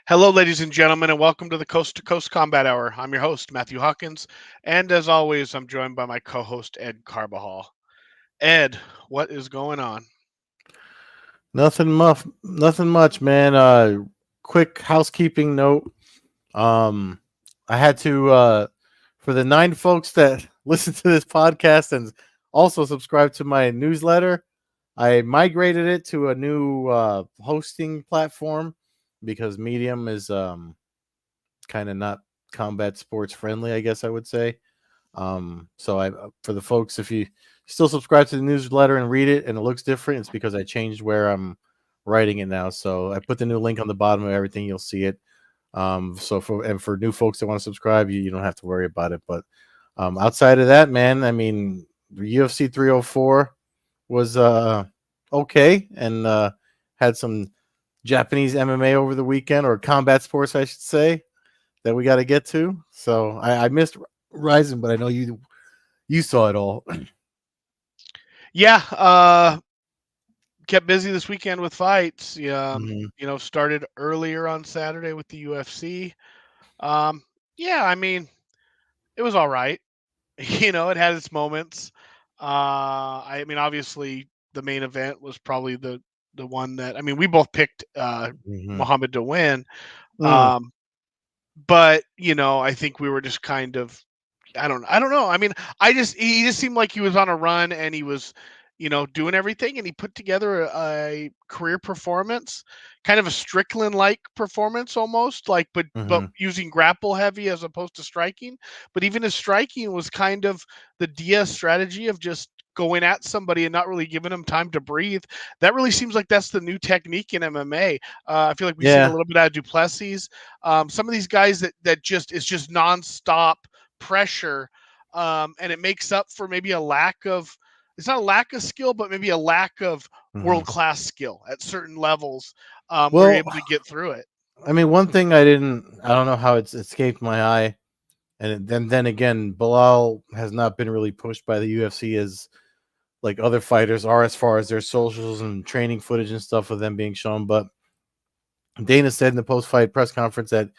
Hello, ladies and gentlemen, and welcome to the Coast-to-Coast Combat Hour. I'm your host, Matthew Hawkins, and as always, I'm joined by my co-host, Ed Carbajal. Ed, what is going on? Nothing much, man. Quick housekeeping note. Um, I had to for the 9 folks that listen to this podcast and also subscribe to my newsletter. I migrated it to a new hosting platform because Medium is kind of not combat sports friendly, I guess I would say. So I for the folks, if you still subscribe to the newsletter and read it and it looks different, it's because I changed where I'm writing it now. So I put the new link on the bottom of everything. You'll see it. So for new folks that want to subscribe, you don't have to worry about it. But outside of that, man, I mean, UFC 304 was okay and had some Japanese MMA over the weekend, or combat sports, I should say, that we got to get to. So I missed RIZIN, but I know you saw it all. Yeah, kept busy this weekend with fights. Mhm. Started earlier on Saturday with the UFC. Um, yeah, I mean, it was all right. It had its moments. I mean, obviously, the main event was probably the one that we both picked Mhm. Muhammad to win. Mm. Um, But, I think we were just kind of I don't know. I mean, he just seemed like he was on a run and he was, doing everything, and he put together a career performance, kind of a Strickland-like performance almost, like but Mhm. using grapple heavy as opposed to striking. But even his striking was kind of the Diaz strategy of just going at somebody and not really giving him time to breathe. That really seems like that's the new technique in MMA. I feel like we've seen a Yeah. little bit out of Duplessis. Some of these guys that just is just nonstop pressure, and it makes up for maybe a lack of. It's not a lack of skill, but maybe a lack of Mhm. world class skill at certain levels, where you're Well, able to get through it. I mean, one thing I don't know how it's escaped my eye, and then again, Bilal has not been really pushed by the UFC as like other fighters are as far as their socials and training footage and stuff of them being shown. But Dana said in the post fight press conference that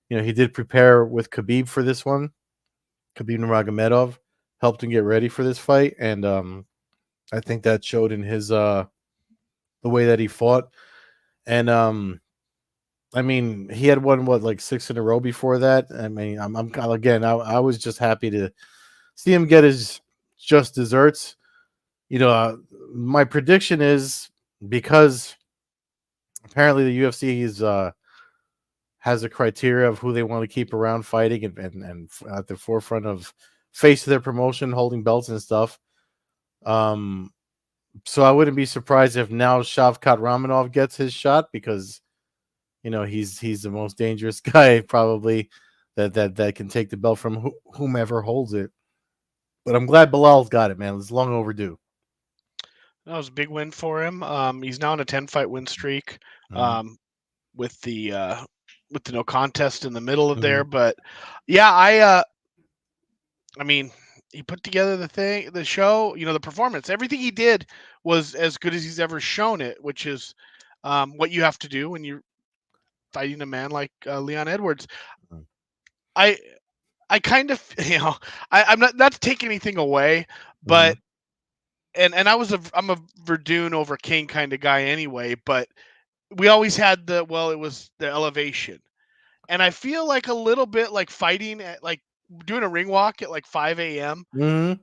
he did prepare with Khabib for this one. Khabib Nurmagomedov helped him get ready for this fight, and I think that showed in his the way that he fought. And I mean, he had won what, like 6 in a row before that. I mean, I'm kind of, again, I was just happy to see him get his just desserts. You know, my prediction is, because apparently the UFC is has a criteria of who they want to keep around fighting and at the forefront of face of their promotion, holding belts and stuff. Um, so I wouldn't be surprised if now Shavkat Ramonov gets his shot, because he's the most dangerous guy probably that can take the belt from whomever holds it. But I'm glad Bilal's got it, man. It's long overdue. That was a big win for him. He's now on a 10 fight win streak, Mm-hmm. um, with the no contest in the middle of Mm-hmm. there. But yeah, I mean, he put together the show, the performance. Everything he did was as good as he's ever shown it, which is what you have to do when you're fighting a man like Leon Edwards. I I kind of, I'm not to take anything away, Mm-hmm. but and I'm a Verdun over King kind of guy anyway, but we always had it was the elevation, and I feel like a little bit like fighting at like doing a ring walk at like 5 a.m. Mm-hmm.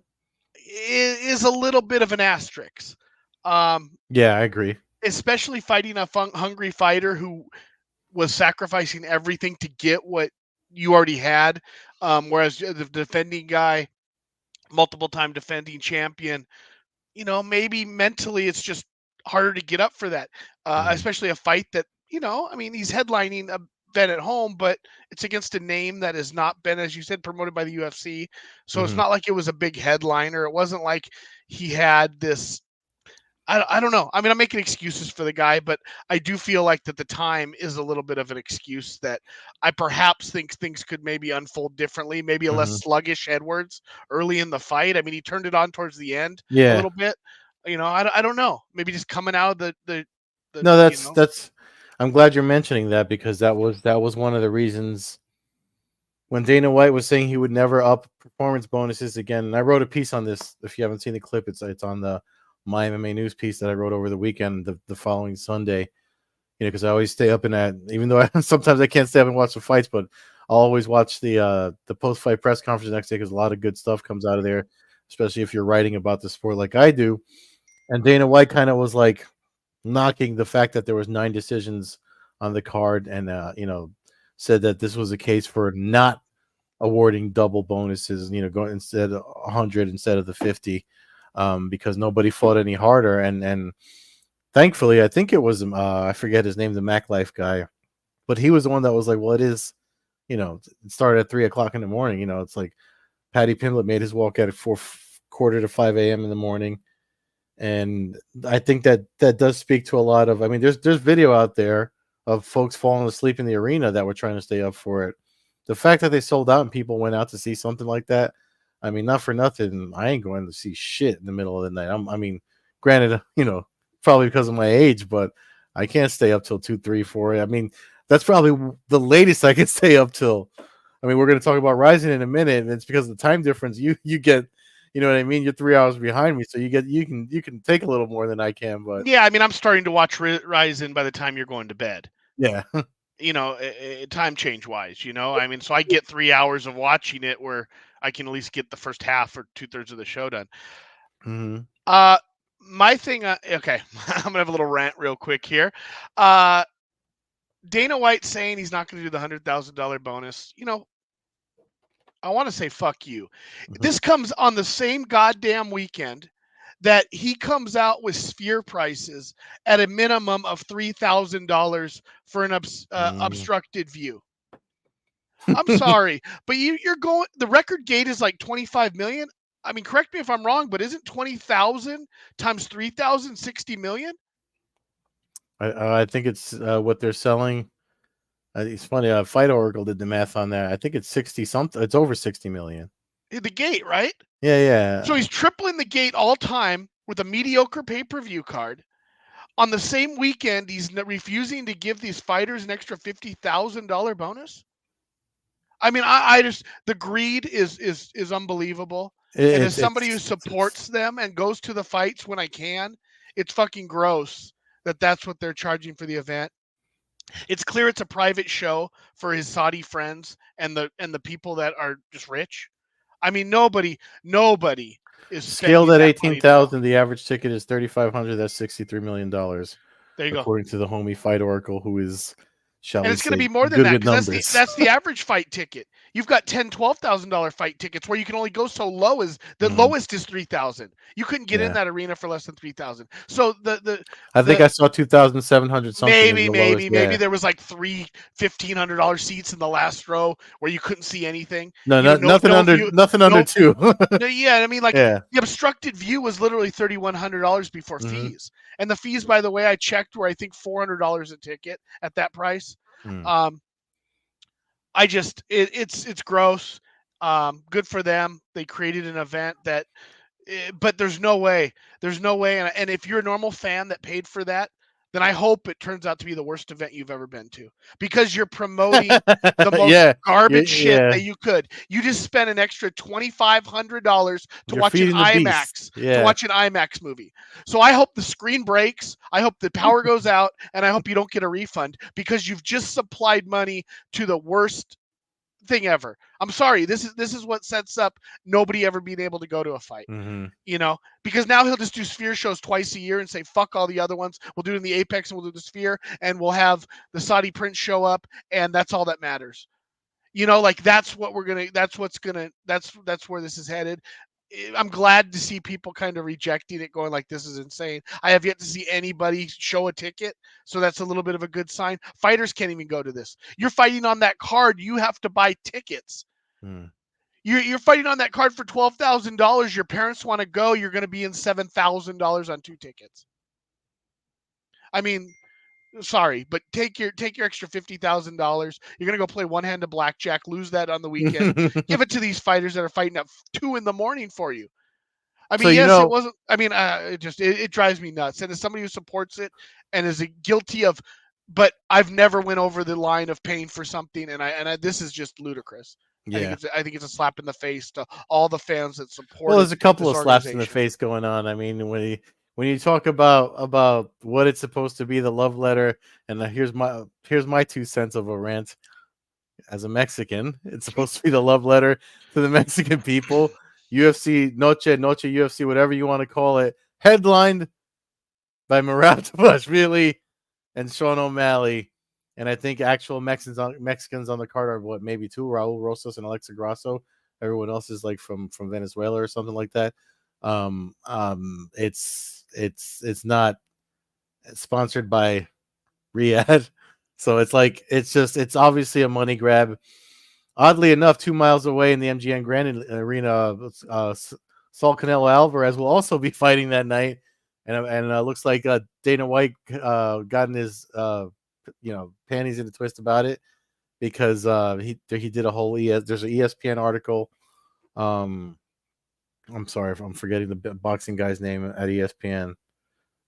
is a little bit of an asterisk. Um, Yeah, I agree. Especially fighting a hungry fighter who was sacrificing everything to get what you already had. Whereas the defending guy, multiple time defending champion, maybe mentally it's just harder to get up for that, Mm-hmm. especially a fight that, he's headlining a event at home, but it's against a name that has not been, as you said, promoted by the UFC. So it's Mm-hmm. not like it was a big headliner. It wasn't like he had this. I don't know. I mean, I'm making excuses for the guy, but I do feel like that the time is a little bit of an excuse that I perhaps think things could maybe unfold differently, maybe a less Mm-hmm. sluggish Edwards early in the fight. I mean, he turned it on towards the end a Yeah. little bit. I don't know. Maybe just coming out of the No, you know. that's. I'm glad you're mentioning that because that was one of the reasons when Dana White was saying he would never up performance bonuses again. And I wrote a piece on this. If you haven't seen the clip, it's on the My MMA News piece that I wrote over the weekend, the following Sunday. Because I always stay up in that, even though sometimes I can't stay up and watch the fights, but I'll always watch the post fight press conference the next day because a lot of good stuff comes out of there, especially if you're writing about the sport like I do. And Dana White kind of was like knocking the fact that there was 9 decisions on the card, and said that this was a case for not awarding double bonuses, going instead of 100 instead of the 50, because nobody fought any harder. And thankfully, I think it was I forget his name, the Mac Life guy, but he was the one that was like, well, it is, it started at 3 o'clock in the morning. It's like Paddy Pimblett made his walk at 4 quarter to 5 a.m. in the morning. And I think that does speak to a lot of. I mean, there's video out there of folks falling asleep in the arena that were trying to stay up for it. The fact that they sold out and people went out to see something like that, I mean, not for nothing, I ain't going to see shit in the middle of the night. I mean, granted, probably because of my age, but I can't stay up till 2, 3, 4. I mean, that's probably the latest I can stay up till. I mean, we're going to talk about RIZIN in a minute, and it's because of the time difference. You get, you know what I mean. You're 3 hours behind me, so you can take a little more than I can. But Yeah, I mean, I'm starting to watch RIZIN by the time you're going to bed. yeah, Time change wise. I mean, so I get 3 hours of watching it where I can at least get the first half or 2/3 of the show done. mm-hmm. My thing. Okay, I'm gonna have a little rant real quick here. Uh, Dana White saying he's not going to do the $100,000 bonus. I want to say fuck you. Mm-hmm. This comes on the same goddamn weekend that he comes out with sphere prices at a minimum of $3,000 for an obstructed view. I'm sorry, but you're going. The record gate is like 25 million. I mean, correct me if I'm wrong, but isn't 20,000 times 3,000 60 million? I think it's what they're selling. It's funny. Fight Oracle did the math on that. I think it's 60 something. It's over 60 million. The gate, right? Yeah. So he's tripling the gate all time with a mediocre pay-per-view card. On the same weekend, he's refusing to give these fighters an extra $50,000 bonus. I mean, I just the greed is unbelievable. And as somebody who supports them and goes to the fights when I can, it's fucking gross that that's what they're charging for the event. It's clear it's a private show for his Saudi friends and the people that are just rich. I mean, nobody is scaled spending at that money to go. 18,000. The average ticket is 3,500. That's $63 million, There you go. according to the homie Fight Oracle, who is, shall And we it's going to say, be more than good that with because numbers. that's the average fight ticket. You've got $10,000, $12,000 fight tickets where you can only go so low as the lowest is 3,000. You couldn't get in that arena for less than 3,000. So I think I saw 2,700 something. Maybe there was like three $1,500 seats in the last row where you couldn't see anything. No, nothing No under view, nothing under no, 2. no, yeah, I mean, like Yeah. the obstructed view was literally $3,100 before fees, and the fees, by the way, I checked were I think $400 a ticket at that price. I just it's gross. Good for them. They created an event that, but there's no way. There's no way. And if you're a normal fan that paid for that, then I hope it turns out to be the worst event you've ever been to because you're promoting the most Yeah. garbage shit Yeah. that you could. You just spent an extra $2,500 to You're watch an feeding the beast. IMAX, to Yeah. watch an IMAX movie. So I hope the screen breaks. I hope the power goes out, and I hope you don't get a refund because you've just supplied money to the worst thing ever. I'm sorry. This is what sets up nobody ever being able to go to a fight. Because now he'll just do sphere shows twice a year and say fuck all the other ones. We'll do it in the Apex and we'll do the sphere and we'll have the Saudi Prince show up and that's all that matters. Like that's what we're gonna. That's where this is headed. I'm glad to see people kind of rejecting it, going like, this is insane. I have yet to see anybody show a ticket, so that's a little bit of a good sign. Fighters can't even go to this. You're fighting on that card. You have to buy tickets. You're fighting on that card for $12,000. Your parents want to go. You're going to be in $7,000 on 2 tickets. I mean, sorry, but take your extra $50,000. You're gonna go play one hand of blackjack, lose that on the weekend. Give it to these fighters that are fighting at 2 a.m. for you. I mean, So yes, it wasn't. I mean, it drives me nuts. And as somebody who supports it and is guilty of but I've never went over the line of paying for something, and this is just ludicrous. Yeah. I think it's a slap in the face to all the fans that Well, supported there's a couple this of slaps in the organization. face going on. I mean, when you talk about what it's supposed to be, the love letter, and here's my 2 cents of a rant. As a Mexican, it's supposed to be the love letter to the Mexican people. UFC Noche UFC, whatever you want to call it, headlined by Murat Bashvili and Sean O'Malley. And I think actual Mexicans on the card are what, maybe two, Raul Rosas and Alexa Grasso. Everyone else is like from Venezuela or something like that. It's not sponsored by Riyadh, so it's like it's obviously a money grab. Oddly enough, 2 miles away in the MGM Grand Arena, Saul Canelo Alvarez will also be fighting that night, and looks like Dana White gotten his panties in a twist about it, because he did a whole there's an ESPN article. Um, I'm sorry if I'm forgetting the boxing guy's name at ESPN.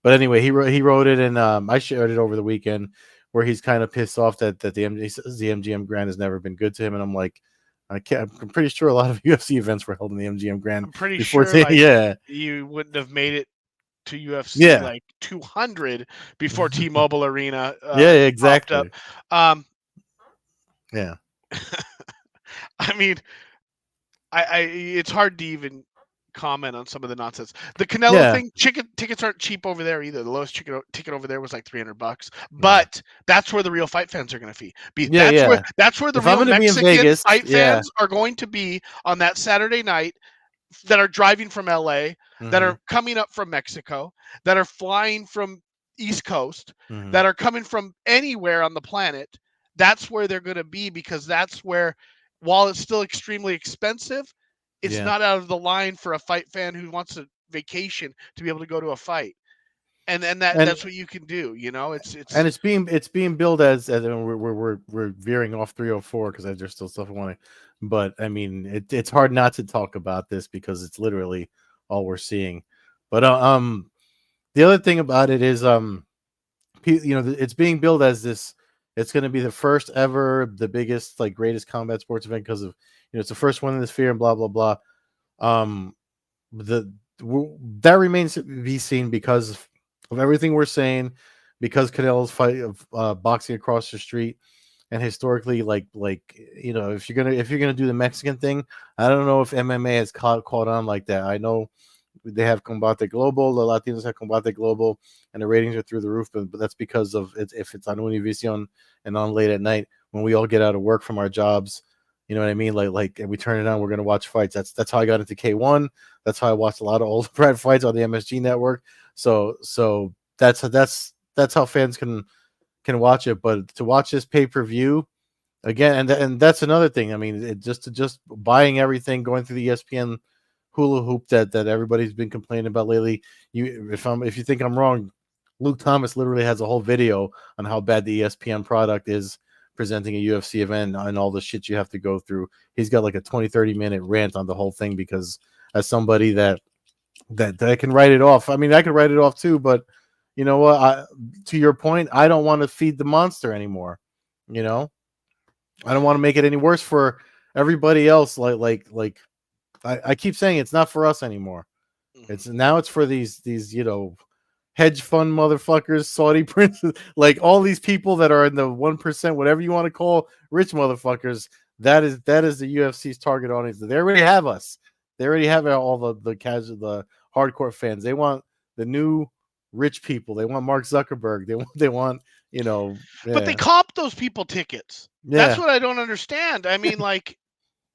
But anyway, he wrote it, and I shared it over the weekend, where he's kind of pissed off that the MGM Grand has never been good to him, and I'm like, I'm pretty sure a lot of UFC events were held in the MGM Grand I'm pretty before. sure like Yeah, you wouldn't have made it to UFC yeah, like 200 before T-Mobile Arena yeah, popped up. exactly. Um, Yeah, I mean, it's hard to even comment on some of the nonsense. The Canelo yeah, thing, tickets aren't cheap over there either. The lowest ticket over there was like $300, yeah, but that's where the real fight fans are going to be. yeah, yeah. That's where the If I'm real gonna be in Mexican Vegas, fight yeah, fans are going to be on that Saturday night, that are driving from LA, that mm-hmm, are coming up from Mexico, that are flying from East Coast, mm-hmm, that are coming from anywhere on the planet. That's where they're going to be, because that's where, while it's still extremely expensive, it's yeah. not out of the line for a fight fan who wants a vacation to be able to go to a fight. And And that's what you can do. and It's it's being billed as we're veering off 304 because there's still stuff I want to, but I mean it's hard not to talk about this because it's literally all we're seeing. But the other thing about it is it's being billed as this. It's going to be the first ever, the biggest, like, greatest combat sports event because of, it's the first one in the sphere and blah blah blah. Um, the that remains to be seen because of everything we're saying, because Canelo's fight of boxing across the street, and historically, if you're gonna do the Mexican thing, I don't know if MMA has caught on like that. I know they have Combate Global, the Latinos have Combate Global, and the ratings are through the roof. But that's because of if it's on Univision and on late at night when we all get out of work from our jobs. You know what I mean? And we turn it on, we're gonna watch fights. That's how I got into K1. That's how I watched a lot of old Brad fights on the MSG network. So that's how fans can watch it. But to watch this pay-per-view again, and that's another thing. I mean, just buying everything, going through the ESPN hula hoop that everybody's been complaining about lately. If you think I'm wrong, Luke Thomas literally has a whole video on how bad the ESPN product is presenting a UFC event and all the shit you have to go through. He's got like a 20-30 minute rant on the whole thing, because as somebody that can write it off. I mean, I could write it off too, but you know what? To your point, I don't want to feed the monster anymore. You know, I don't want to make it any worse for everybody else. I keep saying it's not for us anymore. It's for these hedge fund motherfuckers, Saudi princes, like all these people that are in the 1%, whatever you want to call rich motherfuckers. That is the UFC's target audience. They already have us. They already have all the casual, the hardcore fans. They want the new rich people. They want Mark Zuckerberg. They want But they yeah, comp those people tickets. That's yeah, what I don't understand. I mean, like,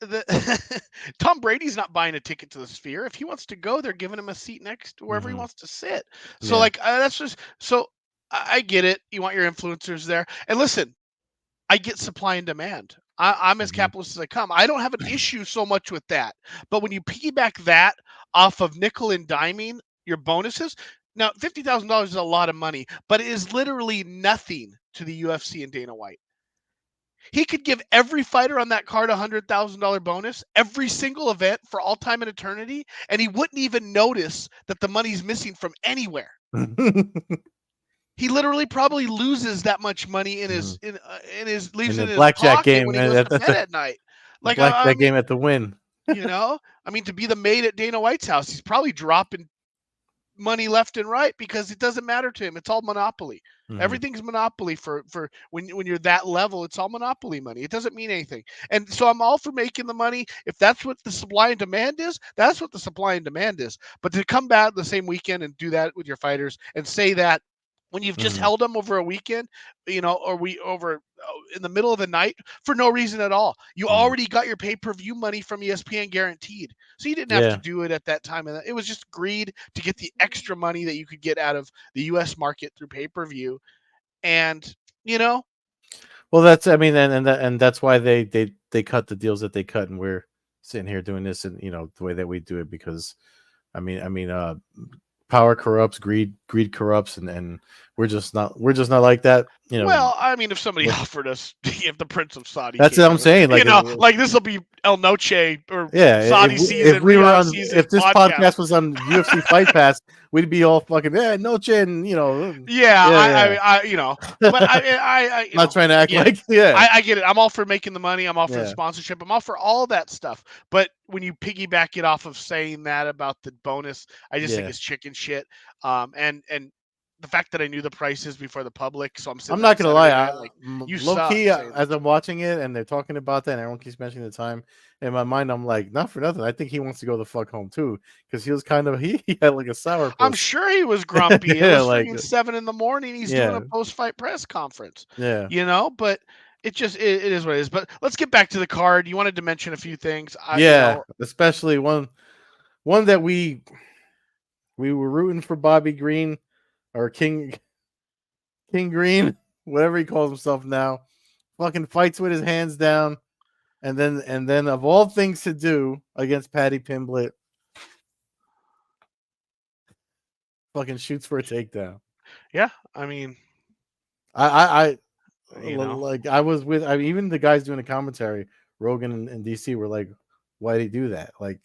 the Tom Brady's not buying a ticket to the Sphere. If he wants to go, they're giving him a seat next to wherever he hmm, wants to sit. So, yeah, like, that's just so I get it. You want your influencers there, and listen, I get supply and demand. I'm as hmm. capitalist as I come. I don't have an issue so much with that. But when you piggyback that off of nickel and diming your bonuses, now $50,000 is a lot of money, but it is literally nothing to the UFC and Dana White. He could give every fighter on that card $100,000 bonus, every single event for all time and eternity, and he wouldn't even notice that the money's missing from anywhere. he literally probably loses that much money in Mhm. his leaves In it the in his blackjack pocket game, when he goes to bed the at night. Like I blackjack mean, game at the Win. I mean, to be the maid at Dana White's house, he's probably dropping money left and right because it doesn't matter to him. It's all monopoly. Mhm. Everything's monopoly for when you're that level. It's all monopoly money. It doesn't mean anything. And so I'm all for making the money. If that's what the supply and demand is, that's what the supply and demand is. But to come back the same weekend and do that with your fighters and say that when you've just Mhm. held them over a weekend, or we over in the middle of the night for no reason at all. You Mhm. already got your pay-per-view money from ESPN guaranteed. So you didn't have to Yeah. do it at that time. And it was just greed to get the extra money that you could get out of the US market through pay-per-view. And, you know, Well, that's I mean, and that's why they cut the deals that they cut, and we're sitting here doing this, and the way that we do it because power corrupts, greed corrupts, and we're just not like that. well, I mean, if somebody offered us if the Prince of Saudi That's came what I'm in, saying. Like, like this will be El Noche or yeah, Saudi if season, we were Riyadh on, season if this podcast. podcast was on UFC Fight Pass, we'd be all fucking no chin, Yeah, yeah, but yeah. Not trying to I act get it. like, yeah, I get it. I'm all for making the money. I'm all for the yeah, sponsorship. I'm all for all that stuff. But when you piggyback it off of saying that about the bonus, I just think yeah. it's chicken shit. And the fact that I knew the prices before the public, so I'm sitting I'm there not on gonna lie. Saturday night like, you Low suck key, saying that. as I'm watching it and they're talking about that, and everyone keeps mentioning the time. In my mind, I'm like, not for nothing. I think he wants to go the fuck home too, because he was kind of he had like a I'm sourpuss. sure he was grumpy. It Yeah, was like, freaking 7 in the morning. He's doing yeah, a post-fight press conference, yeah, but it is what it is. But let's get back to the card. You wanted to mention a few things. yeah. Especially one that we were rooting for Bobby Green or King Green, whatever he calls himself now. Fucking fights with his hands down, and then of all things to do against Paddy Pimblett, fucking shoots for a takedown. Yeah, I mean, I you know, like I was with even the guys doing the commentary, Rogan and DC were like, why did he do that? Like,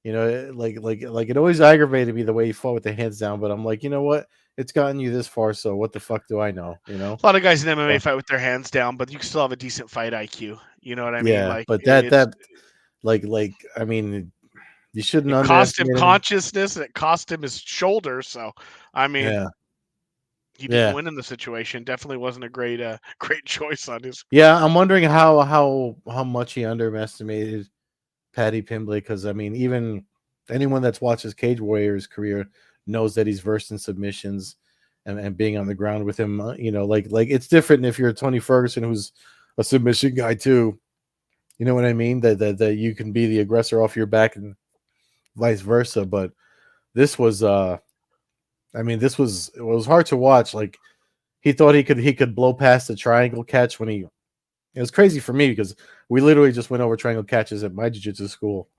like it always aggravated me the way he fought with the hands down, but I'm like, you know what? It's gotten you this far, so what the fuck do I know? a lot of guys in MMA So, fight with their hands down, but you can still have a decent fight IQ. You know what I mean? yeah, Like but it's like I mean, you shouldn't it cost him underestimate him. consciousness and it cost him his shoulder. So, I mean, Yeah, he didn't yeah, win in the situation. Definitely wasn't a great great choice on his. yeah. I'm wondering how much he underestimated Paddy Pimblett, because I mean, even anyone that's watched his Cage Warriors career knows that he's versed in submissions and being on the ground with him. Like it's different if you're Tony Ferguson, who's a submission guy too. You know what I mean? That you can be the aggressor off your back and vice versa. But this was, I mean, it was hard to watch. Like he thought he could blow past the triangle catch when he. It was crazy for me because we literally just went over triangle catches at my jiu-jitsu school.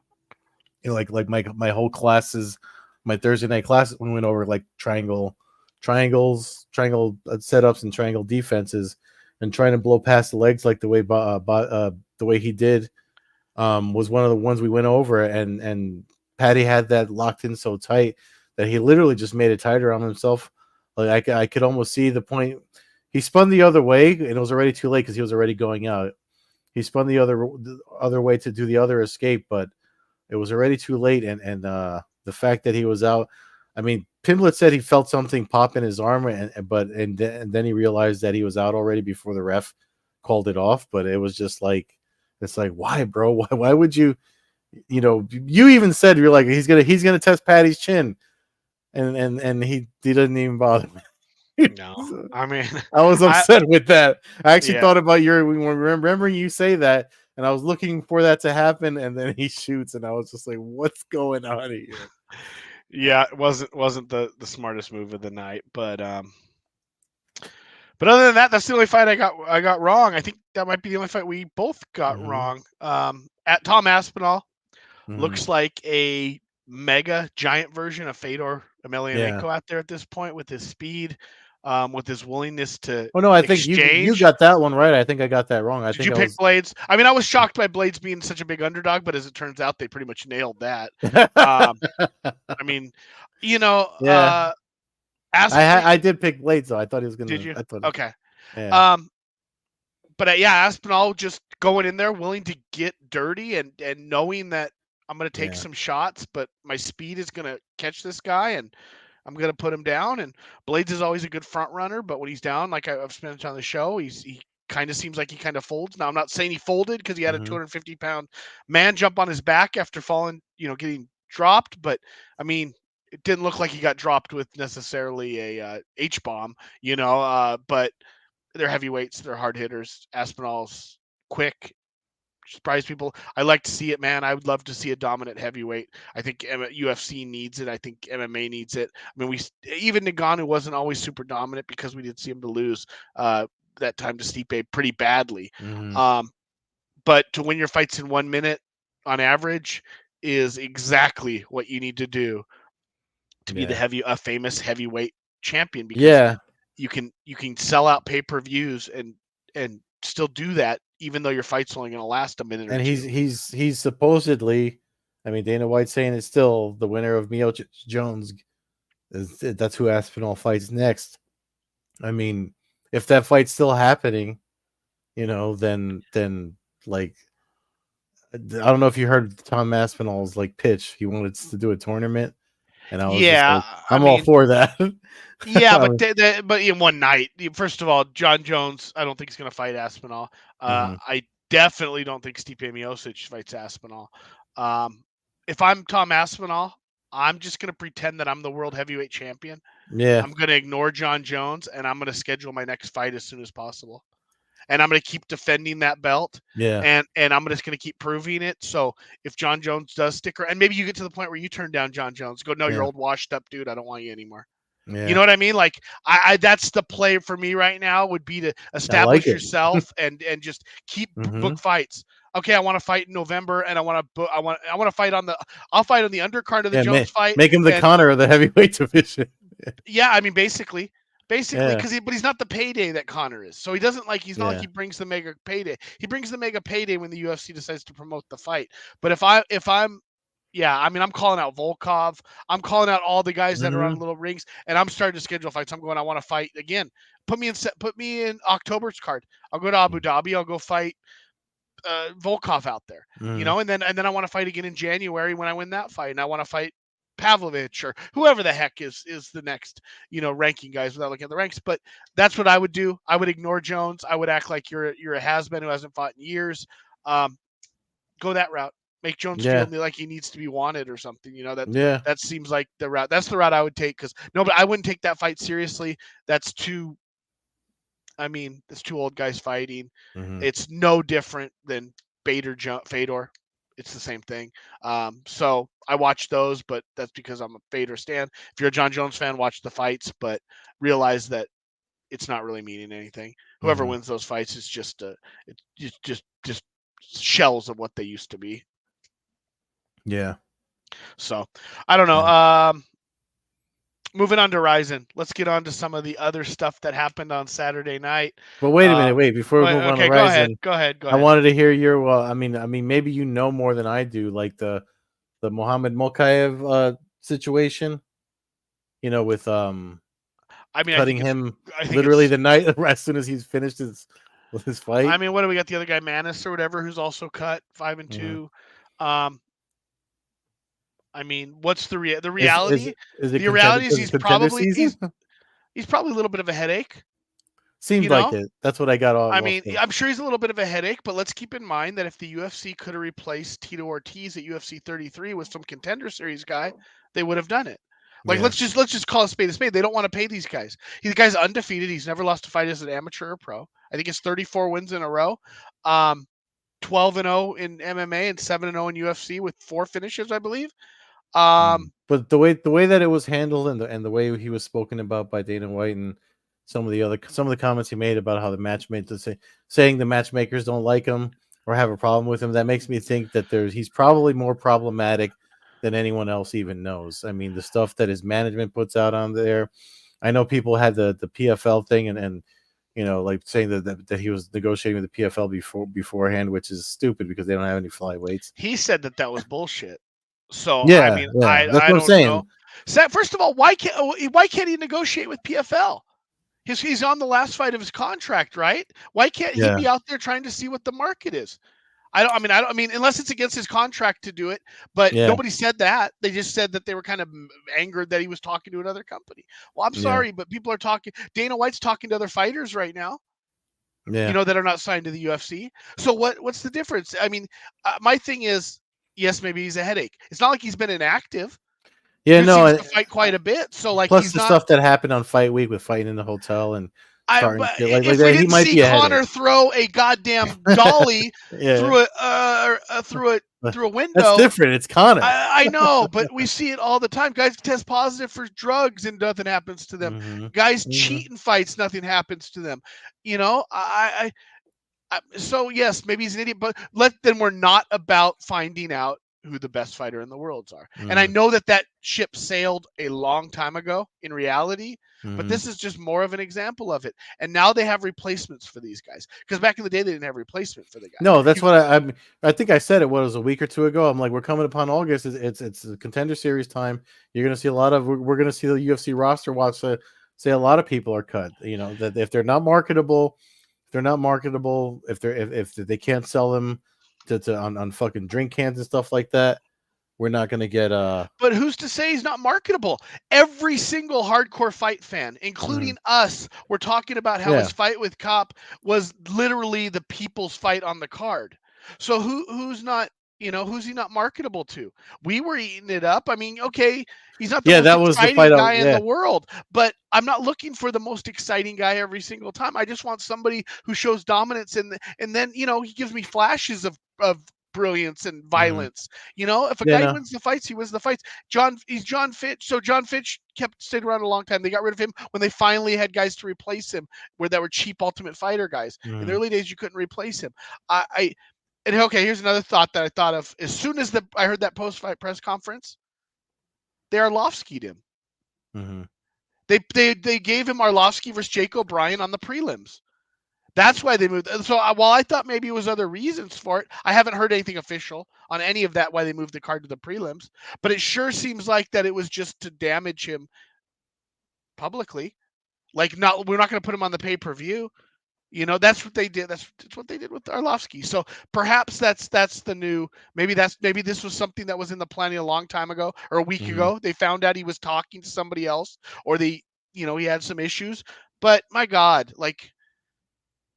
Like my whole classes, my Thursday night classes, we went over like triangle setups and triangle defenses, and trying to blow past the legs like the way he did was one of the ones we went over, and Patty had that locked in so tight that he literally just made it tighter on himself. Like I could almost see the point. He spun the other way, and it was already too late because he was already going out. He spun the other way to do the other escape, but it was already too late, and the fact that he was out. I mean, Pimblett said he felt something pop in his arm, and then he realized that he was out already before the ref called it off. But it was just like, it's like, why, bro? Why would you? You even said you're like he's gonna test Patty's chin, and he didn't even bother. No, I mean, I was I upset with that. I actually yeah thought about remembering you say that, and I was looking for that to happen, and then he shoots, and I was just like, "What's going on here?" yeah, it wasn't the smartest move of the night, but other than that, that's the only fight I got wrong. I think that might be the only fight we both got Hmm. wrong. At Tom Aspinall Hmm. looks like a mega giant version of Fedor Yeah. Emelianenko out there at this point with his speed, with his willingness to Oh no, I think you exchange. got that one right. I think I got that wrong. I Did think you I pick was. Blades? I mean, I was shocked by Blades being such a big underdog, but as it turns out, they pretty much nailed that. Um, I mean, you know, Yeah. I did pick Blades though. I thought he was Did gonna. you? I thought. Okay. Yeah. Um, but yeah, Aspinall just going in there, willing to get dirty, and knowing that I'm going to take Yeah. some shots, but my speed is going to catch this guy, and I'm going to put him down. And Blades is always a good front runner, but when he's down, like I've spent on the show, he kind of seems like he kind of folds. Now I'm not saying he folded because he had a Mm-hmm. 250-pound man jump on his back after falling, getting dropped, but I mean. It didn't look like he got dropped with necessarily a H bomb, but they're heavyweights, they're hard hitters. Aspinall's quick, surprise people. I like to see it, man. I would love to see a dominant heavyweight. I think UFC needs it. I think MMA needs it. I mean, even Ngannou wasn't always super dominant because we did see him to lose that time to Stipe pretty badly. Mm-hmm. But to win your fights in 1 minute on average is exactly what you need to do to be Yeah. a famous heavyweight champion, because Yeah. you can sell out pay-per-views and still do that even though your fight's only going to last a minute or And two. he's supposedly, I mean, Dana White's saying it's still the winner of Miocic Jones. That's who Aspinall fights next. I mean, if that fight's still happening, then like I don't know if you heard Tom Aspinall's like pitch. He wanted to do a tournament, and I was just Yeah, like, I I'm all mean, for that. yeah, I but mean, but in one night, first of all, John Jones, I don't think he's going to fight Aspinall. mhm. I definitely don't think Stipe Miocic fights Aspinall. Um, if I'm Tom Aspinall, I'm just going to pretend that I'm the world heavyweight champion. Yeah, I'm going to ignore John Jones, and I'm going to schedule my next fight as soon as possible. And I'm going to keep defending that belt, yeah, and I'm just going to keep proving it. So if John Jones does stick around, and maybe you get to the point where you turn down John Jones, go, no, you're yeah, old, washed up dude. I don't want you anymore. You yeah. know what I mean? Like I that's the play for me right now would be to I like establish it. yourself and just keep Hmm. book fights. Okay, I want to fight in November, and I want to fight I'll fight on the undercard of the Yeah, Jones fight, make him the and Connor of the heavyweight division. yeah, I mean basically Yeah, because but he's not the payday that Connor is. So he doesn't like he's not like yeah. he brings the mega payday. He brings the mega payday when the UFC decides to promote the fight. But if I'm yeah, I mean, I'm calling out Volkov. I'm calling out all the guys that are on Hmm. little rings, and I'm starting to schedule fights. I'm going. I want to fight again. Put me in October's card. I'll go to Abu Dhabi. I'll go fight Volkov out there. Hmm. And then I want to fight again in January when I win that fight, and I want to fight Pavlovich or whoever the heck is the next ranking guys without looking at the ranks. But that's what I would do. I would ignore Jones. I would act like you're a has-been who hasn't fought in years. Go that route. Make Jones feel Yeah, like he needs to be wanted or something. yeah. That seems like the route. That's the route I would take because no, but I wouldn't take that fight seriously. That's too. I mean, it's two old guys fighting. Hmm. It's no different than Fedor. It's the same thing. So I watch those, but that's because I'm a Fedor stan. If you're a John Jones fan, watch the fights, but realize that it's not really meaning anything. Whoever Hmm. wins those fights is it's just shells of what they used to be. Yeah. So I don't know. Yeah. Moving on to RIZIN. Let's get on to some of the other stuff that happened on Saturday night. But wait a minute, wait before we move on to Okay, go ahead. Ryzen. Go ahead. Go I ahead. wanted to hear your. Well, I mean, maybe you know more than I do, like the Mohammed Mokaev situation. With I mean, cutting him I think literally it's. the night as soon as he's finished his fight. I mean, what do we got? The other guy, Manis or whatever, who's also cut 5-2. Um, I mean, what's the reality? Is it The contender? reality is Is it contender season? he's probably a little bit of a headache. Seemed You like know, it. That's what I got I off mean, the. I'm sure he's a little bit of a headache, but let's keep in mind that if the UFC could have replaced Tito Ortiz at UFC 33 with some contender series guy, they would have done it. Like Yeah. let's just call a spade a spade. They don't want to pay these guys. The guy's undefeated. He's never lost a fight as an amateur or pro. I think it's 34 wins in a row. 12-0 in MMA and 7-0 in UFC with 4 finishes, I believe. But the way that it was handled and the way he was spoken about by Dana White and some of the comments he made about how the matchmakers saying the matchmakers don't like him or have a problem with him, that makes me think that he's probably more problematic than anyone else even knows. I mean, the stuff that his management puts out on there. I know people had the PFL thing and like saying that he was negotiating with the PFL beforehand, which is stupid because they don't have any flyweights. he said that was bullshit. So I Yeah, mean, yeah, that's I what I'm don't know. saying. First of all, why can't he negotiate with PFL? He's on the last fight of his contract, right? Why can't he Yeah, be out there trying to see what the market is? I mean, unless it's against his contract to do it, but yeah, nobody said that. They just said that they were kind of angered that he was talking to another company. Well, I'm yeah, sorry, but people are talking. Dana White's talking to other fighters right now, yeah, that are not signed to the UFC. So what's the difference? I mean, my thing is, yes, maybe he's a headache. It's not like he's been inactive. yeah. Dude No, seems to fight quite a bit. So like plus he's the not. stuff that happened on Fight Week with fighting in the hotel and starting But shit like if we that, he didn't might see be a headache. Connor throw a goddamn dolly Yeah, through through it but through a that's window, different. It's Connor. I know, but we see it all the time. Guys test positive for drugs and nothing happens to them. Hmm. Guys Hmm. cheat in fights, nothing happens to them. You know, so yes, maybe he's an idiot, but then we're not about finding out who the best fighter in the worlds are. And I Hmm. know that ship sailed a long time ago in reality, but Hmm. this is just more of an example of it. And now they have replacements for these guys because back in the day they didn't have replacement for the guy. No, that's what I think I said it was a week or two ago. I'm like, we're coming upon August. It's a contender series time. You're gonna see a lot of we're gonna see the UFC roster watch say a lot of people are cut. That if they're not marketable, if they can't sell them to on fucking drink cans and stuff like that, we're not gonna get But who's to say he's not marketable? Every single hardcore fight fan, mhm. including us, were talking about how Yeah, his fight with Cop was literally the people's fight on the card. So who's he not marketable to? We were eating it up. I mean, okay, he's not the yeah, most that was the fight. exciting guy in Yeah. the world, but I'm not looking for the most exciting guy every single time. I just want somebody who shows dominance and then, he gives me flashes of brilliance and Hmm. violence. If a Yeah, guy no. wins the fights, he wins the fights. He's John Fitch. So John Fitch stayed around a long time. They got rid of him when they finally had guys to replace him, where that were cheap Ultimate Fighter guys. In the Mhm. early days, you couldn't replace him. I and okay, here's another thought that I thought of as soon as I heard that post-fight press conference. They Arlovski'd him. Mhm. They gave him Arlovski versus Jake O'Brien on the prelims. That's why they moved. So while I thought maybe it was other reasons for it, I haven't heard anything official on any of that why they moved the card to the prelims. But it sure seems like that it was just to damage him publicly. Like we're not going to put him on the pay per view. That's what they did. That's what they did with Arlovski. So perhaps that's the new. Maybe this was something that was in the planning a long time ago or a week Mhm. ago. They found out he was talking to somebody else, or he had some issues. But my God, like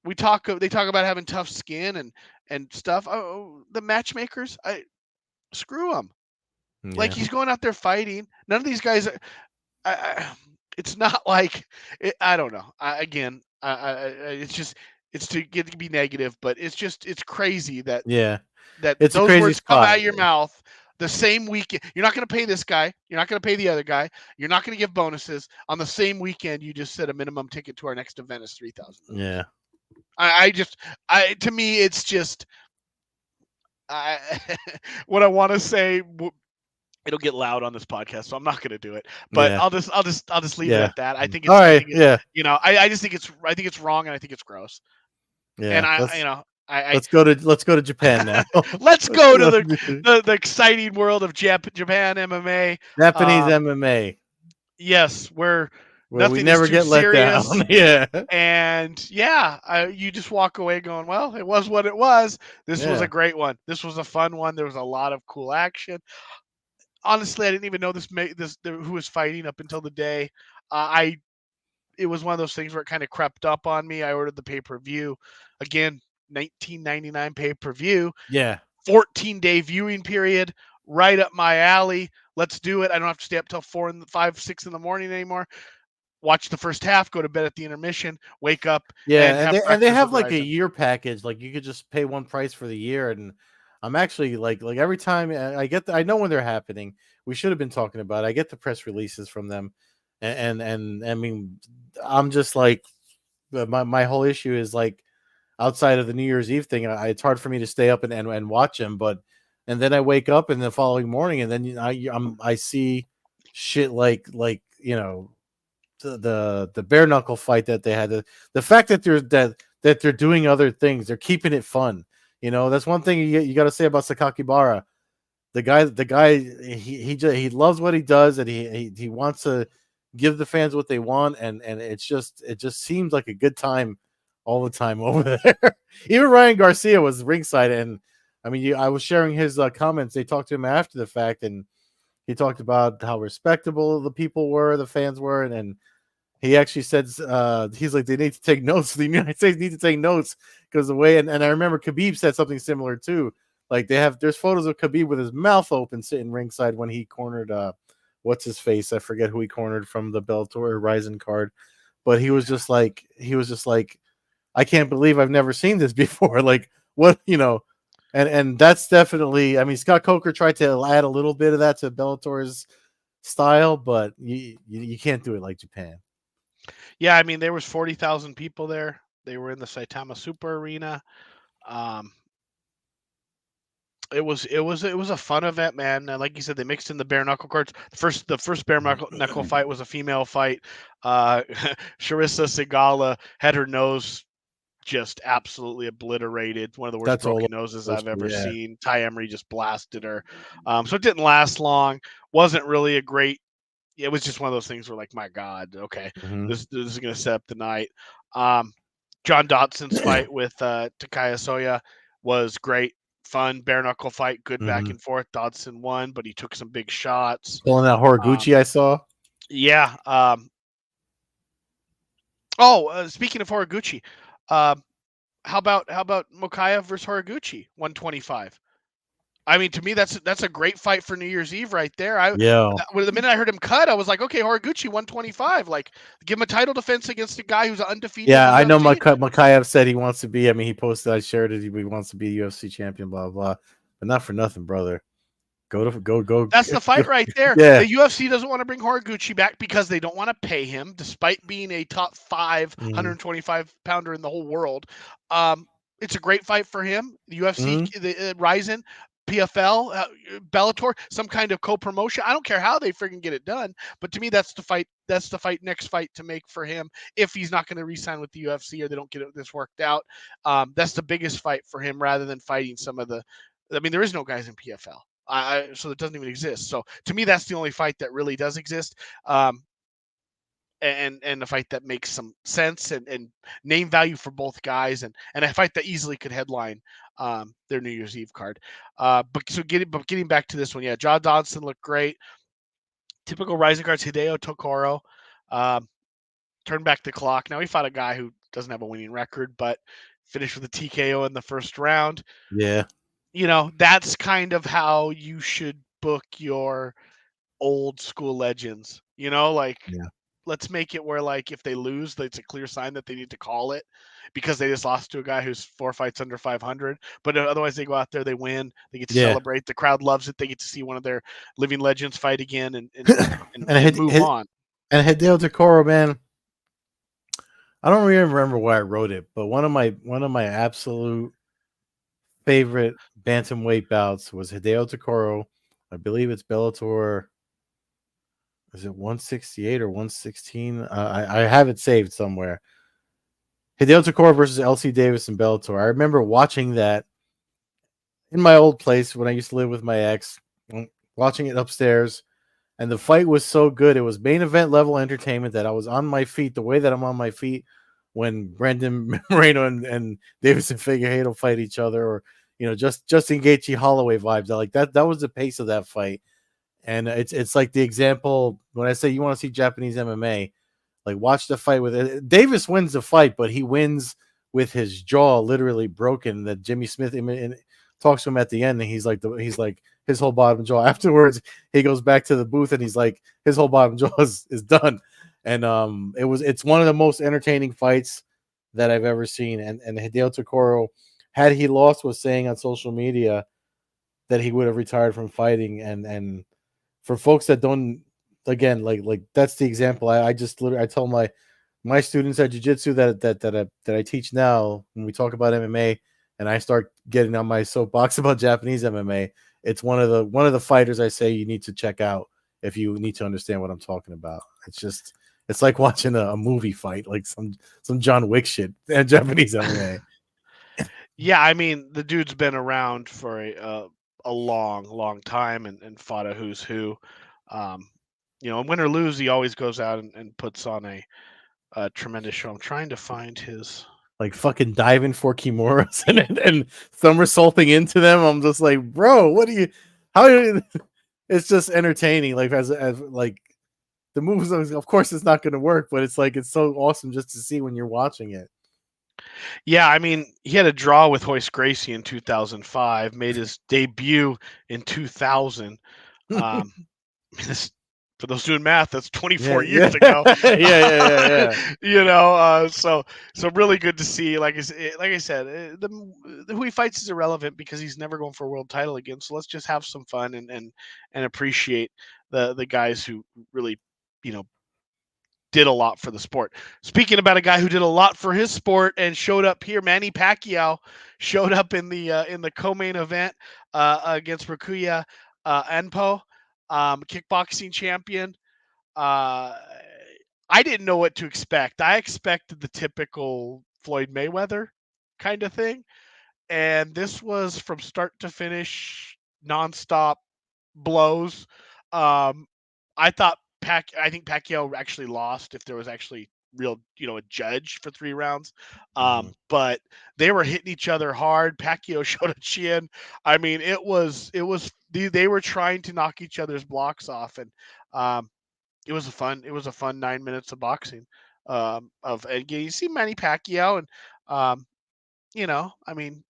they talk about having tough skin and stuff. Oh, the matchmakers, screw them. Like Yeah. he's going out there fighting. None of these guys are. It's not like I don't know. Again, it's just it's to be negative, but it's crazy Yeah. that It's a those crazy words come spot. out of your mouth the same weekend. You're not going to pay this guy. You're not going to pay the other guy. You're not going to give bonuses on the same weekend. You just said a minimum ticket to our next event is $3,000. Yeah. To me, it's just I, what I want to say. It'll get loud on this podcast, so I'm not going to do it. But Yeah. I'll just leave it Yeah. at that. All right. Yeah. I just think it's wrong and I think it's gross. And Yeah. I you know I Let's go to Japan now. let's go to the exciting world of Japan MMA. Japanese Uh, MMA yes, where where we nothing is never too get let serious. down. Yeah. And yeah, you just walk away going, well, it was what it was. This was a Yeah. great one. This was a fun one. There was a lot of cool action. Honestly, I didn't even know who was fighting up until the day. I It was one of those things where it kind of crept up on me. I ordered the pay per view again, 1999 pay per view, Yeah. 14-day viewing period, right up my alley. Let's do it. I don't have to stay up till 6 in the morning anymore. Watch the first half, go to bed at the intermission, wake up and Yeah, and have they breakfast with have like a RIZIN. year package. Like you could just pay one price for the year, and I'm actually like every time I know when they're happening. We should have been talking about it. I get the press releases from them, and I mean, I'm just like my whole issue is like outside of the New Year's Eve thing, it's hard for me to stay up and watch them. But and then I wake up in the following morning, and then I see shit like the bare knuckle fight that they had. The fact that they're doing other things, they're keeping it fun. That's one thing you got to say about Sakakibara. he loves what he does, and he wants to give the fans what they want, and it just seems like a good time all the time over there. Even Ryan Garcia was ringside, and I mean, I was sharing his comments. They talked to him after the fact, and he talked about how respectable the people were, the fans were, and he actually said, he's like, they need to take notes. The United States need to take notes because the way, and I remember Khabib said something similar too. Like there's photos of Khabib with his mouth open sitting ringside when he cornered, what's his face? I forget who he cornered from the Bellator RIZIN card, but he was just like, I can't believe I've never seen this before. Like what, and that's definitely, I mean, Scott Coker tried to add a little bit of that to Bellator's style, but you can't do it like Japan. Yeah, I mean there was 40,000 people there. They were in the Saitama Super Arena. Um, it was a fun event, man. And like you said, they mixed in the bare knuckle cards. The first bare knuckle fight was a female fight. Sharissa Sigala had her nose just absolutely obliterated. One of the worst That's all. broken noses I've ever Yeah. seen. Ty Emery just blasted her. So it didn't last long. Wasn't really a great. It was just one of those things where, like, my God, okay, Mm-hmm. this is gonna set up the night. John Dotson's fight with Takaya Soya was great, fun, bare knuckle fight, good back Mm-hmm. and forth. Dodson won, but he took some big shots. Pulling out Um, Horiguchi, I saw. yeah. Speaking of Horiguchi, um, how about Mokaya versus Horiguchi, 125? I mean, to me, that's a great fight for New Year's Eve right there. Yeah. The minute I heard him cut, I was like, okay, Horiguchi 125. Like, give him a title defense against a guy who's undefeated in Yeah, the I know UFC. Makayev said he wants to be. I mean, he posted, I shared it. He wants to be UFC champion, blah blah. But not for nothing, brother. Go. That's the fight right there. Yeah. The UFC doesn't want to bring Horiguchi back because they don't want to pay him, despite being a top 5 Mm-hmm. 125 pounder in the whole world. It's a great fight for him. The UFC, Mm-hmm. the RIZIN, PFL, Bellator, some kind of co-promotion. I don't care how they freaking get it done, but to me, that's the fight. That's the next fight to make for him if he's not going to re-sign with the UFC or they don't get this worked out. That's the biggest fight for him rather than fighting some of the. I mean, there is no guys in PFL. So it doesn't even exist. So to me, that's the only fight that really does exist, and a fight that makes some sense and name value for both guys, and a fight that easily could headline their New Year's Eve card. But getting back to this one, yeah, John Dodson looked great. Typical RIZIN cards, Hideo Tokoro turned back the clock. Now he fought a guy who doesn't have a winning record, but finished with a TKO in the first round. Yeah. That's kind of how you should book your old school legends. Like, Yeah. let's make it where, like, if they lose, it's a clear sign that they need to call it because they just lost to a guy who's 4 fights under 500. But otherwise, they go out there, they win, they get to Yeah. celebrate. The crowd loves it. They get to see one of their living legends fight again and and move on. And Hideo Tokoro, man, I don't really remember why I wrote it, but one of my absolute favorite bantamweight bouts was Hideo Tokoro. I believe it's Bellator. Is it 168 or 116? I have it saved somewhere. Hideo Tokoro versus LC Davis in Bellator. I remember watching that in my old place when I used to live with my ex, watching it upstairs. And the fight was so good. It was main event level entertainment that I was on my feet the way that I'm on my feet when Brandon Moreno and Davidson Figueiredo fight each other, or Justin Gaethje Holloway vibes. I like that. That was the pace of that fight, and it's like the example when I say you want to see Japanese MMA, like watch the fight with it. Davis wins the fight, but he wins with his jaw literally broken. That Jimmy Smith talks to him at the end, and he's like his whole bottom jaw. Afterwards, he goes back to the booth and he's like, his whole bottom jaw is done. And it's one of the most entertaining fights that I've ever seen. And Hideo Tokoro, had he lost, was saying on social media that he would have retired from fighting. And for folks that don't, again, like that's the example. I just literally, I tell my students at jiu-jitsu that I teach now, when we talk about MMA and I start getting on my soapbox about Japanese MMA, it's one of the fighters I say you need to check out if you need to understand what I'm talking about. It's like watching a movie fight, like some John Wick shit and Japanese MMA. Yeah, I mean, the dude's been around for a long time and fought a who's who. Um, and win or lose, he always goes out and puts on a tremendous show. I'm trying to find his. Like fucking diving for Kimuras and somersaulting into them. I'm just like, bro, what are you? How? It's just entertaining. Like as like the moves. Of course, it's not going to work, but it's like it's so awesome just to see when you're watching it. Yeah, I mean, he had a draw with Hoist Gracie in 2005. Made his debut in 2000. Um, this, for those doing math, that's 24 yeah, years ago. yeah. So really good to see. Like I said, the who he fights is irrelevant because he's never going for a world title again. So let's just have some fun and appreciate the guys who really, did a lot for the sport. Speaking about a guy who did a lot for his sport and showed up here, Manny Pacquiao showed up in the co-main event against Rakuya Enpo, kickboxing champion. Uh, I didn't know what to expect. I expected the typical Floyd Mayweather kind of thing, and this was from start to finish nonstop blows. Um, I think Pacquiao actually lost if there was actually real, a judge for 3 rounds. But they were hitting each other hard. Pacquiao showed a chin. I mean, they were trying to knock each other's blocks off, and um, it was a fun 9 minutes of boxing. And you see Manny Pacquiao, and I mean,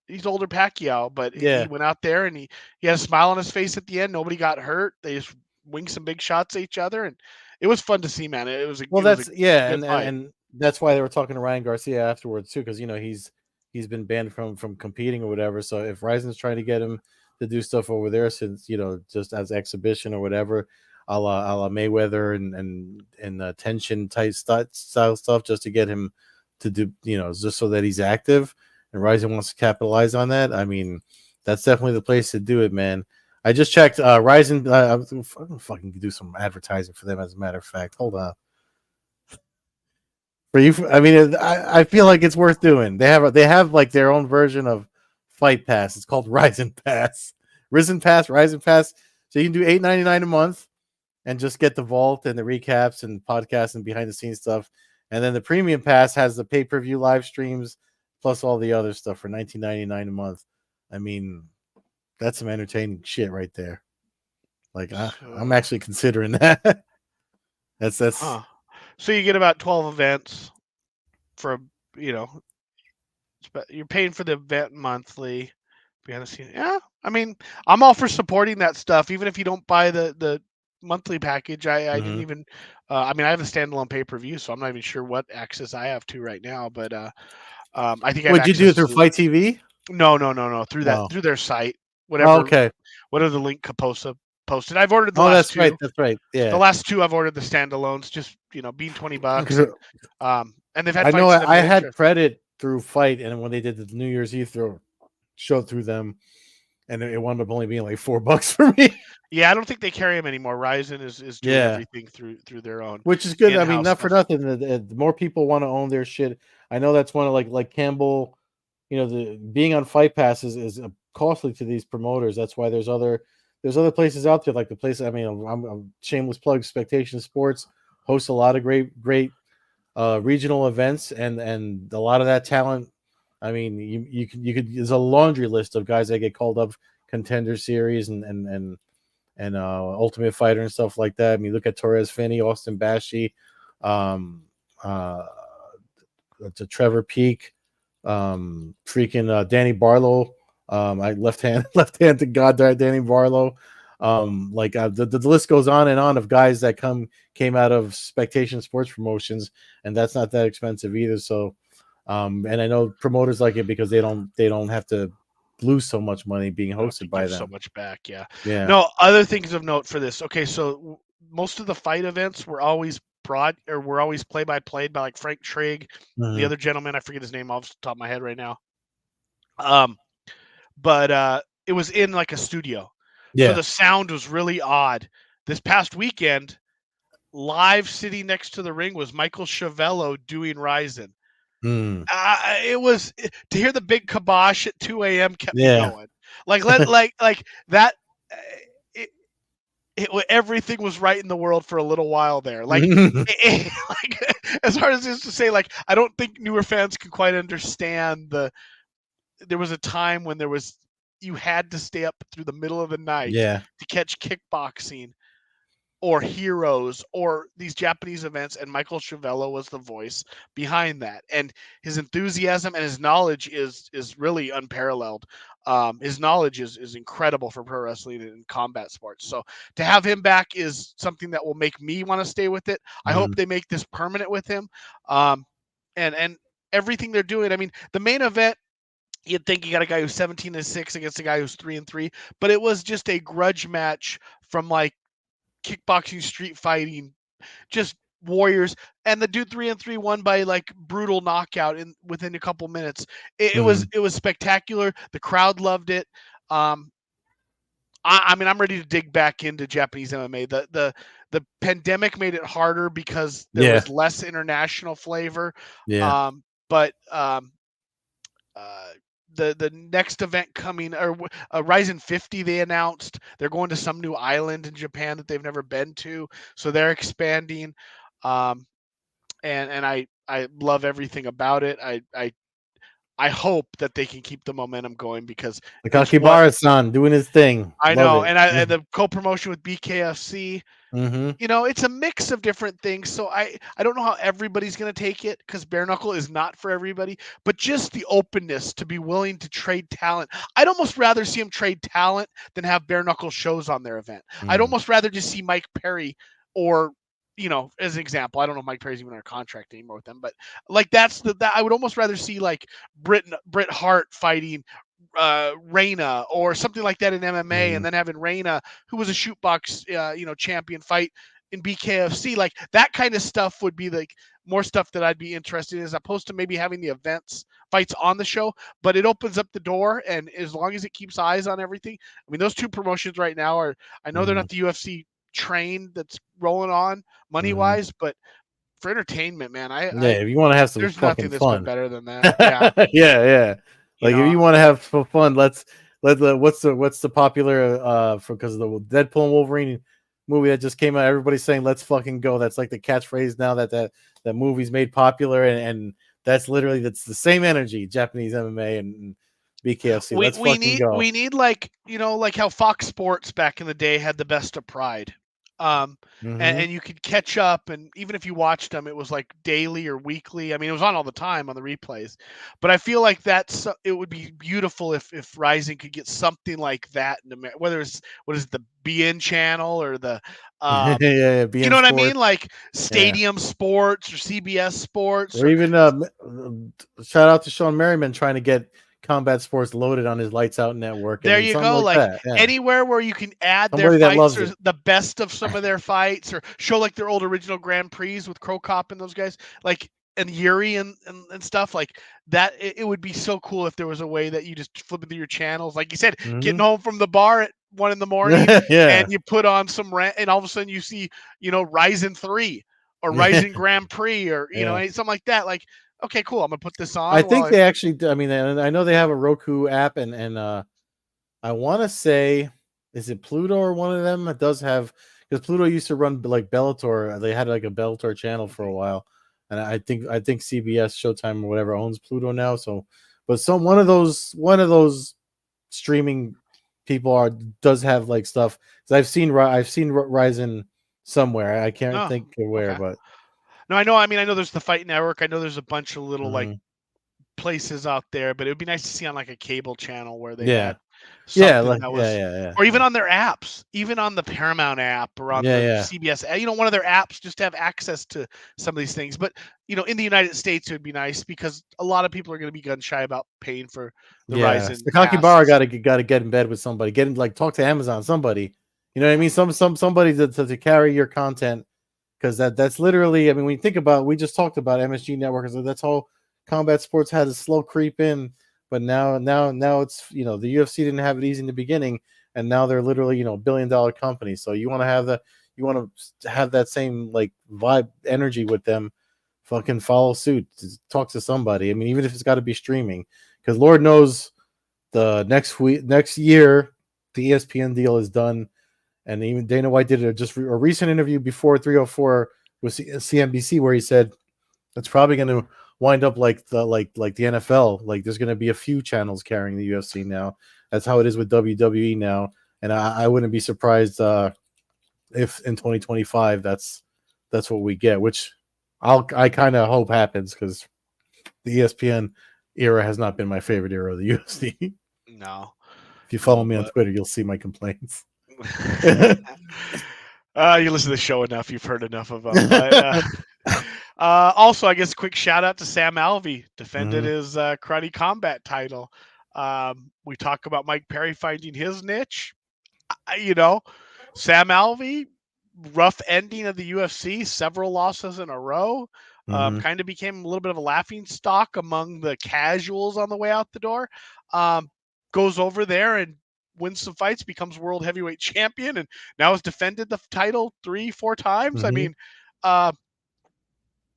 he's older Pacquiao, but he Yeah. went out there and he had a smile on his face at the end. Nobody got hurt. They just winged some big shots at each other, and it was fun to see, man. Well, It was a that's yeah, good fight. and that's why they were talking to Ryan Garcia afterwards too, because he's been banned from competing or whatever. So if Ryzen's trying to get him to do stuff over there, since just as exhibition or whatever, a la Mayweather and tension type style stuff, just to get him to do just so that he's active, and Ryzen wants to capitalize on that. I mean, that's definitely the place to do it, man. I just checked. Ryzen. I'm gonna fucking do some advertising for them. As a matter of fact, hold on. For you, I mean, I feel like it's worth doing. They have like their own version of Fight Pass. It's called RIZIN Pass, RIZIN Pass, RIZIN Pass. So you can do $8.99 a month and just get the vault and the recaps and podcasts and behind the scenes stuff. And then the premium pass has the pay-per-view live streams plus all the other stuff for $19.99 a month. I mean, that's some entertaining shit right there. Like I'm actually considering that. that's Huh. So you get about 12 events for you're paying for the event monthly. Behind the scenes, yeah. I mean, I'm all for supporting that stuff, even if you don't buy the monthly package. I didn't even. I mean, I have a standalone pay per view, so I'm not even sure what access I have to right now. But I think I have Would you do it access through to. Fight TV? No, Oh. through their site, Oh, whatever okay. whatever the link Caposa posted. I've ordered the Oh, last that's right. two. That's right. The Yeah. last two I've ordered the standalones, just being $20, and they've had I know fights that have I been had interesting. credit through Fight, and when they did the New Year's Eve show through them, and it wound up only being like $4 for me. Yeah, I don't think they carry them anymore. Ryzen is doing Yeah, everything through their own which is good. I mean, in-house not for stuff. nothing. The more people want to own their shit. I know that's one of like Campbell. The being on Fight Pass is costly to these promoters. That's why there's other places out there, like the place. I mean, I'm shameless plug. Spectation Sports hosts a lot of great regional events, and a lot of that talent. I mean, you could there's a laundry list of guys that get called up Contender Series and Ultimate Fighter and stuff like that. I mean, look at Torres Finney, Austin Bashi, um, uh, to Trevor Peak, freaking Danny Barlow. I left hand to God, Danny Barlow. The list goes on and on of guys that came out of Spectation Sports Promotions, and that's not that expensive either. So, and I know promoters like it because they don't have to lose so much money being I have to hosted by give so them. much back. Yeah. Yeah. No, other things of note for this. Okay, so most of the fight events were always play by play by like Frank Trigg, the Mhm. other gentleman. I forget his name off the top of my head right now. But it was in like a studio, so Yeah. the sound was really odd. This past weekend, live sitting next to the ring was Michael Chavello doing Ryzen. Mm. It was to hear the big kibosh at 2 a.m. kept me Yeah. going. Like that. uh, It, everything was right in the world for a little while there. Like as hard as it is to say, like I don't think newer fans can quite understand the. There was a time when you had to stay up through the middle of the night Yeah. to catch kickboxing or Heroes or these Japanese events, and Michael Chiavello was the voice behind that. And his enthusiasm and his knowledge is really unparalleled. His knowledge is incredible for pro wrestling and combat sports. So to have him back is something that will make me want to stay with it. I hope Mm. they make this permanent with him. And everything they're doing. I mean, the main event, you'd think you got a guy who's 17-6 against a guy who's 3-3, but it was just a grudge match from like kickboxing, street fighting, just warriors. And the dude 3-3 won by like brutal knockout in within a couple minutes. Mm. It was spectacular. The crowd loved it. Um, I mean, I'm ready to dig back into Japanese MMA. The pandemic made it harder because there Yeah. was less international flavor. Yeah. But uh, the next event coming, or RIZIN 50, they announced they're going to some new island in Japan that they've never been to, so they're expanding. Um, and I love everything about it. I hope that they can keep the momentum going because Like it's what Akibara-san doing his thing. I Love know. it. And the co-promotion with BKFC, Mm-hmm. it's a mix of different things. So I don't know how everybody's going to take it because bare knuckle is not for everybody, but just the openness to be willing to trade talent. I'd almost rather see them trade talent than have bare knuckle shows on their event. I'd Mm. almost rather just see Mike Perry or, as an example, I don't know if Mike Perry's even on a contract anymore with them, but like that I would almost rather see like Bret Hart fighting Reina or something like that in MMA, and Mm. then having Reina, who was a shoot box, champion, fight in BKFC. Like that kind of stuff would be like more stuff that I'd be interested in, as opposed to maybe having the events fights on the show. But it opens up the door, and as long as it keeps eyes on everything, I mean, those two promotions right now are. I know they're Mm. not the UFC train that's rolling on money Mm. wise, but for entertainment, man, Yeah, if you want to have some there's nothing fucking that's been fun. better than that. Yeah, Yeah, yeah. you Like if know, you want to have fun, let what's the popular for because of the Deadpool and Wolverine movie that just came out. Everybody's saying let's fucking go. That's like the catchphrase now that movie's made popular, and that's literally that's the same energy. Japanese MMA and BKFC. we Let's we fucking need go. we need like like how Fox Sports back in the day had the best of Pride. Um Mm-hmm. and you could catch up, and even if you watched them it was like daily or weekly. I mean, it was on all the time on the replays. But I feel like it would be beautiful if Rising could get something like that in America, whether it's what is it, the BN channel or the Yeah, um yeah, you BN know what I mean, Sports. like Yeah. Stadium Sports or CBS Sports Or or even shout out to Sean Merriman trying to get combat sports loaded on his Lights Out network. I there mean, you something go. like Like that. Yeah, anywhere where you can add their somebody that fights loves or it. the best of some of their fights, or show like their old original Grand Prix with Crow Cop and those guys, like, and Yuri and stuff like that. It would be so cool if there was a way that you just flip it through your channels. Like you said, Mm-hmm. getting home from the bar at 1 a.m. Yeah, and you put on some rant, and all of a sudden you see, Ryzen 3 or yeah, Ryzen Grand Prix or, yeah. something like that. Like, okay, cool. I'm going to put this I on think they actually. I mean, and I know they have a Roku app, and I want to say, is it Pluto or one of them? It does have because Pluto used to run like Bellator. They had like a Bellator channel for a while, and I think CBS, Showtime, or whatever owns Pluto now. So, but some one of those streaming people does have like stuff. 'Cause I've seen Ryzen somewhere. I can't oh, think of where, okay. but No, I know. I mean, I know there's the Fight Network. I know there's a bunch of little like mhm. places out there, but it would be nice to see on like a cable channel where they Yeah, had yeah, something that was, yeah, or even on their apps, even on the Paramount app or on yeah, the yeah, CBS, one of their apps, just to have access to some of these things. But in the United States, it would be nice because a lot of people are going to be gun shy about paying for the yeah. Ryzen Sakaki Bar passes. got to get in bed with somebody. Get in, like talk to Amazon, somebody. You know what I mean? Somebody to carry your content because that's literally. I mean, when you think about, we just talked about MSG Network, so that's how combat sports had a slow creep in, but now it's the UFC didn't have it easy in the beginning, and now they're literally $1 billion companies. So you want to have that same like vibe energy with them. Fucking follow suit. Talk to somebody. I mean, even if it's got to be streaming, because Lord knows the next year, the ESPN deal is done, and even Dana White did a recent interview before 304 with CNBC where he said it's probably going to wind up like the NFL. Like there's going to be a few channels carrying the UFC now. That's how it is with WWE now, and I wouldn't be surprised if in 2025 that's what we get, which I kind of hope happens because the ESPN era has not been my favorite era of the UFC. No, If you follow no, me on but Twitter, you'll see my complaints. you listen to the show enough, you've heard enough of them. But also, I guess quick shout out to Sam Alvey, defended Mhm. his karate combat title. We talk about Mike Perry finding his niche. Sam Alvey, rough ending of the UFC, several losses in a row. Mhm. Kind of became a little bit of a laughing stock among the casuals on the way out the door. Goes over there and wins some fights, becomes world heavyweight champion, and now has defended the title 3-4 times. I Mhm. mean, uh,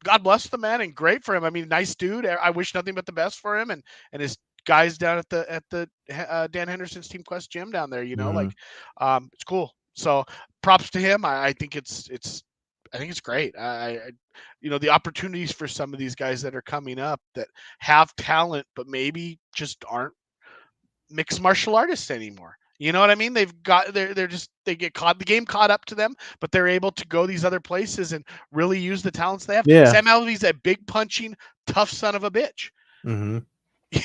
God bless the man and great for him. I mean, nice dude. I wish nothing but the best for him and his guys down at the Dan Henderson's Team Quest gym down there. Mhm. It's cool. So props to him. I think it's I think it's great. The opportunities for some of these guys that are coming up that have talent but maybe just aren't mixed martial artists anymore. You know what I mean? They get caught, the game caught up to them, but they're able to go these other places and really use the talents they have. Yeah. Sam Alvey's a big punching, tough son of a bitch, Mhm. and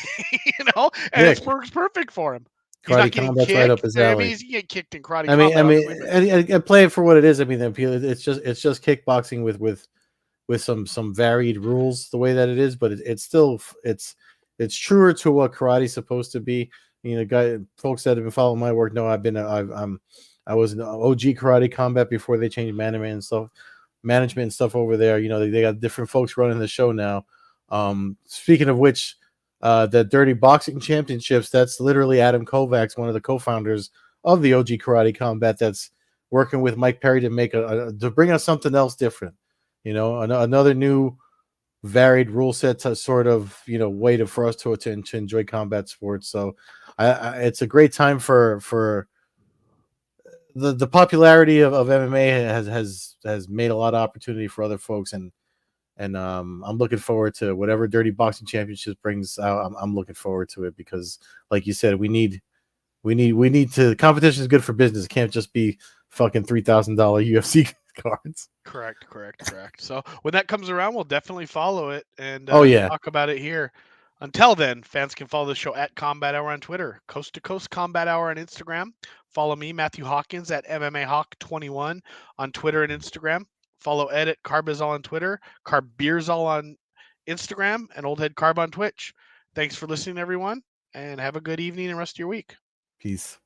Yeah. it works perfect for him. He's not Karate getting combat's right up kicked. his I mean, alley. he's getting kicked in karate I mean, I combat, mean, obviously, but and play it for what it is. I mean, it's just kickboxing with some varied rules the way that it is, but it's still it's truer to what karate's supposed to be. Folks that have been following my work know I was in OG karate combat before they changed management and stuff over there. They got different folks running the show now. Speaking of which, the Dirty Boxing Championships, that's literally Adam Kovacs, one of the co-founders of the OG Karate Combat, that's working with Mike Perry to to bring us something else different. Another new varied rule set to sort of way for us to enjoy combat sports. So it's a great time for the popularity of MMA has made a lot of opportunity for other folks, and I'm looking forward to whatever Dirty Boxing Championships brings out. I'm looking forward to it because, like you said, we need to. Competition is good for business. It can't just be fucking $3,000 UFC cards. correct. So when that comes around, we'll definitely follow it and Oh yeah, talk about it here. Until then, fans can follow the show at Combat Hour on Twitter, Coast to Coast Combat Hour on Instagram. Follow me, Matthew Hawkins, at MMA Hawk 21 on Twitter and Instagram. Follow Ed at Carbazol on Twitter, Carbeerzol on Instagram, and Old Head Carb on Twitch. Thanks for listening, everyone, and have a good evening and rest of your week. peace.